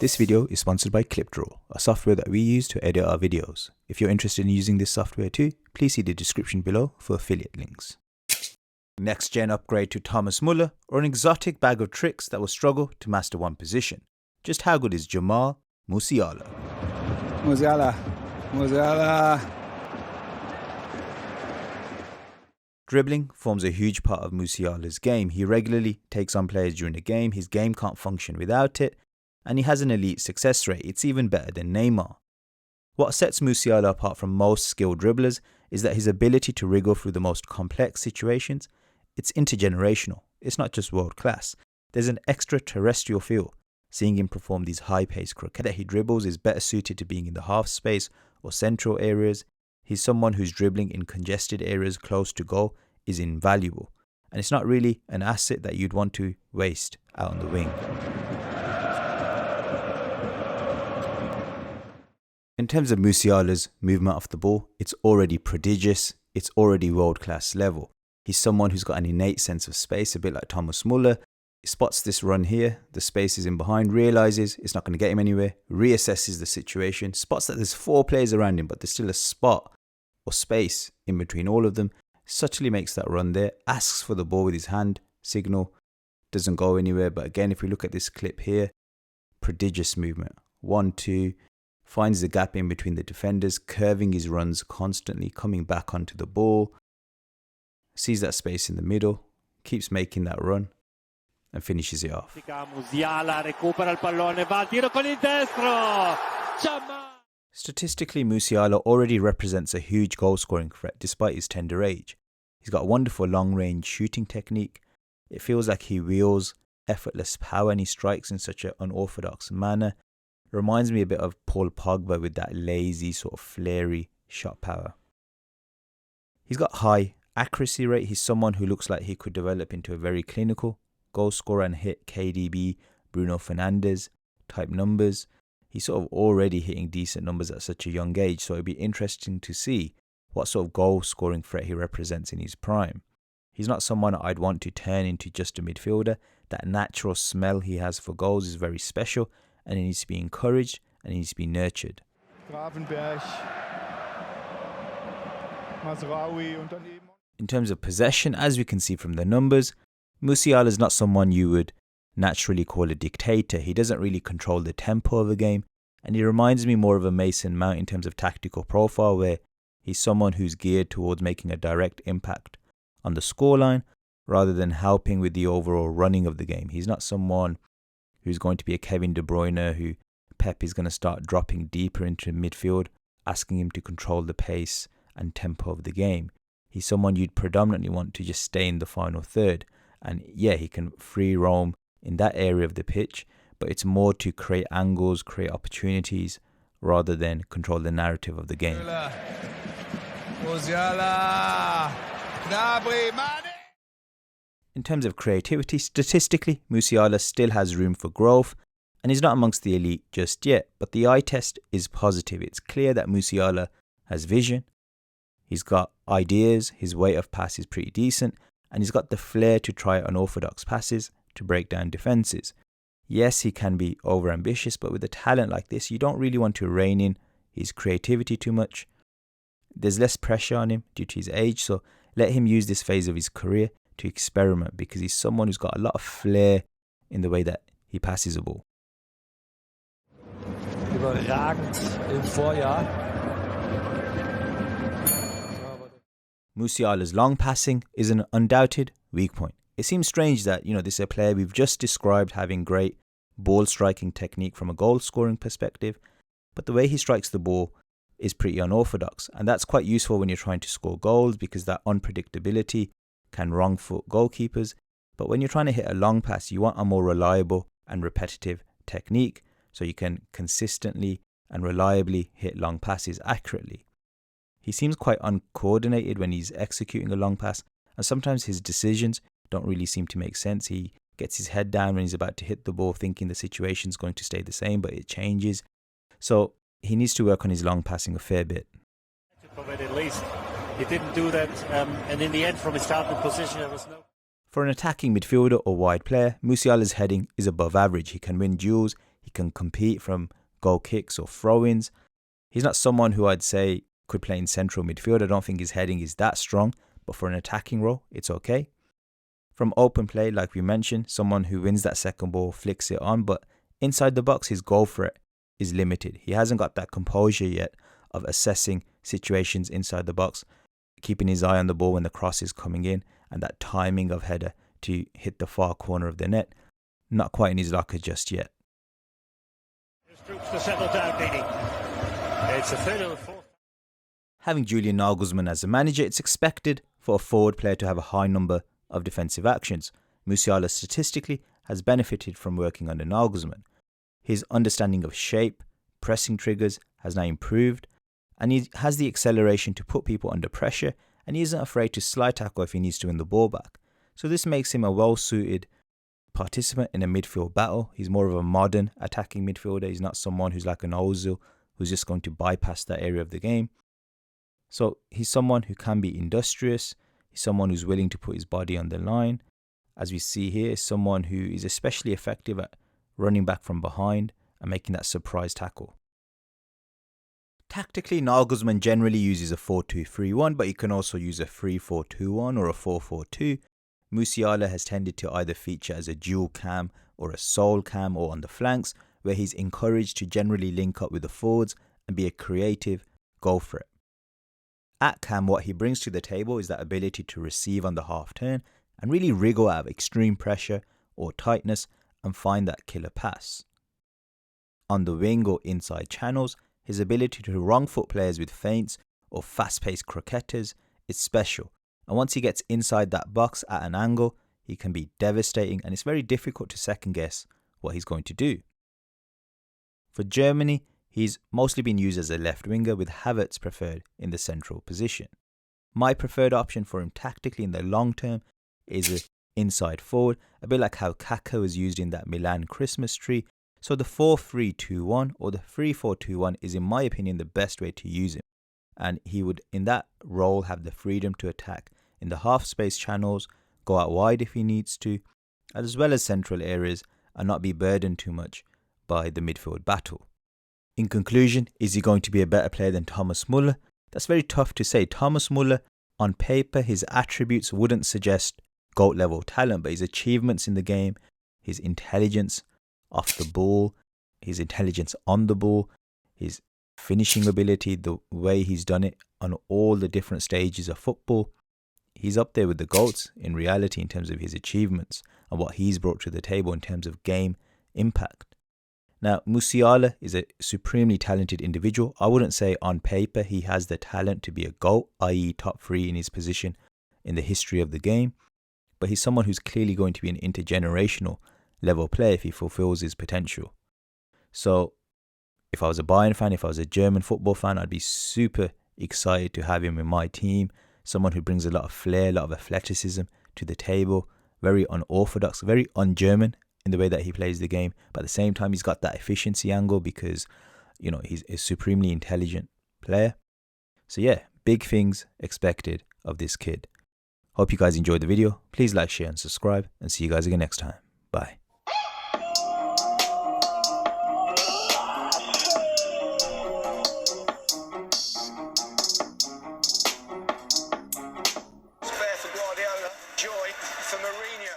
This video is sponsored by KlipDraw, a software that we use to edit our videos. If you're interested in using this software too, please see the description below for affiliate links. Next gen upgrade to Thomas Muller, or an exotic bag of tricks that will struggle to master one position. Just how good is Jamal Musiala? Musiala. Dribbling forms a huge part of Musiala's game. He regularly takes on players during the game, his game can't function without it, and he has an elite success rate. It's even better than Neymar. What sets Musiala apart from most skilled dribblers is that his ability to wriggle through the most complex situations, it's intergenerational. It's not just world class. There's an extraterrestrial feel. Seeing him perform these high-paced croquettes that he dribbles is better suited to being in the half space or central areas. He's someone whose dribbling in congested areas close to goal is invaluable, and it's not really an asset that you'd want to waste out on the wing. In terms of Musiala's movement off the ball, it's already prodigious, it's already world-class level. He's someone who's got an innate sense of space, a bit like Thomas Muller. He spots this run here, the space is in behind, realises it's not going to get him anywhere, reassesses the situation, spots that there's 4 players around him, but there's still a spot or space in between all of them, subtly makes that run there, asks for the ball with his hand, signal, doesn't go anywhere. But again, if we look at this clip here, prodigious movement. 1, 2, finds the gap in between the defenders, curving his runs constantly, coming back onto the ball, sees that space in the middle, keeps making that run, and finishes it off. Statistically, Musiala already represents a huge goal-scoring threat despite his tender age. He's got a wonderful long-range shooting technique. It feels like he wields effortless power and he strikes in such an unorthodox manner. Reminds me a bit of Paul Pogba with that lazy, sort of flary shot power. He's got high accuracy rate. He's someone who looks like he could develop into a very clinical goal scorer and hit KDB, Bruno Fernandes type numbers. He's sort of already hitting decent numbers at such a young age, so it'd be interesting to see what sort of goal scoring threat he represents in his prime. He's not someone I'd want to turn into just a midfielder. That natural smell he has for goals is very special, and he needs to be encouraged and he needs to be nurtured. In terms of possession, as we can see from the numbers, Musiala is not someone you would naturally call a dictator. He doesn't really control the tempo of the game, and he reminds me more of a Mason Mount in terms of tactical profile, where he's someone who's geared towards making a direct impact on the scoreline rather than helping with the overall running of the game. He's not someone who's going to be a Kevin De Bruyne who Pep is going to start dropping deeper into midfield, asking him to control the pace and tempo of the game. He's someone you'd predominantly want to just stay in the final third. And yeah, he can free roam in that area of the pitch, but it's more to create angles, create opportunities, rather than control the narrative of the game. In terms of creativity, statistically, Musiala still has room for growth, and he's not amongst the elite just yet, but the eye test is positive. It's clear that Musiala has vision, he's got ideas, his weight of pass is pretty decent, and he's got the flair to try unorthodox passes to break down defences. Yes, he can be overambitious, but with a talent like this, you don't really want to rein in his creativity too much. There's less pressure on him due to his age, so let him use this phase of his career to experiment, because he's someone who's got a lot of flair in the way that he passes the ball. Musiala's long passing is an undoubted weak point. It seems strange that, this is a player we've just described having great ball striking technique from a goal scoring perspective, but the way he strikes the ball is pretty unorthodox, and that's quite useful when you're trying to score goals, because that unpredictability can wrong foot goalkeepers. But when you're trying to hit a long pass, you want a more reliable and repetitive technique, so you can consistently and reliably hit long passes accurately. He seems quite uncoordinated when he's executing a long pass, and sometimes his decisions don't really seem to make sense. He gets his head down when he's about to hit the ball, thinking the situation's going to stay the same, but it changes. So he needs to work on his long passing a fair bit. At least he didn't do that, and in the end, from his starting position, there was no. For an attacking midfielder or wide player, Musiala's heading is above average. He can win duels, he can compete from goal kicks or throw-ins. He's not someone who I'd say could play in central midfield. I don't think his heading is that strong, but for an attacking role, it's okay. From open play, like we mentioned, someone who wins that second ball, flicks it on, but inside the box, his goal threat is limited. He hasn't got that composure yet of assessing situations inside the box, keeping his eye on the ball when the cross is coming in, and that timing of header to hit the far corner of the net. Not quite in his locker just yet. To settle down, it's a third or a fourth. Having Julian Nagelsmann as a manager, it's expected for a forward player to have a high number of defensive actions. Musiala statistically has benefited from working under Nagelsmann. His understanding of shape, pressing triggers has now improved, and he has the acceleration to put people under pressure, and he isn't afraid to slide tackle if he needs to win the ball back. So this makes him a well-suited participant in a midfield battle. He's more of a modern attacking midfielder. He's not someone who's like an Ozil who's just going to bypass that area of the game. So he's someone who can be industrious. He's someone who's willing to put his body on the line. As we see here, is someone who is especially effective at running back from behind and making that surprise tackle. Tactically, Nagelsmann generally uses a 4-2-3-1, but he can also use a 3-4-2-1 or a 4-4-2. Musiala has tended to either feature as a dual cam or a sole cam or on the flanks, where he's encouraged to generally link up with the forwards and be a creative goal threat. At cam, what he brings to the table is that ability to receive on the half turn and really wriggle out of extreme pressure or tightness and find that killer pass. On the wing or inside channels, his ability to wrong foot players with feints or fast-paced croquettes is special, and once he gets inside that box at an angle, he can be devastating, and it's very difficult to second guess what he's going to do. For Germany, he's mostly been used as a left winger, with Havertz preferred in the central position. My preferred option for him tactically in the long term is an inside forward, a bit like how Kaká was used in that Milan Christmas tree. So the 4-3-2-1 or the 3-4-2-1 is, in my opinion, the best way to use him. And he would, in that role, have the freedom to attack in the half space channels, go out wide if he needs to, as well as central areas, and not be burdened too much by the midfield battle. In conclusion, is he going to be a better player than Thomas Müller? That's very tough to say. Thomas Müller, on paper, his attributes wouldn't suggest GOAT level talent, but his achievements in the game, his intelligence off the ball, his intelligence on the ball, his finishing ability, the way he's done it on all the different stages of football, he's up there with the GOATs in reality in terms of his achievements and what he's brought to the table in terms of game impact. Now, Musiala is a supremely talented individual. I wouldn't say on paper he has the talent to be a GOAT, i.e. top 3 in his position in the history of the game, but he's someone who's clearly going to be an intergenerational level player if he fulfills his potential. So if I was a Bayern fan, if I was a German football fan, I'd be super excited to have him in my team. Someone who brings a lot of flair, a lot of athleticism to the table, very unorthodox, very un-German in the way that he plays the game. But at the same time, he's got that efficiency angle because, you know, he's a supremely intelligent player. So yeah, big things expected of this kid. Hope you guys enjoyed the video. Please like, share and subscribe, and see you guys again next time. Bye. Spare for Guardiola, joy for Mourinho.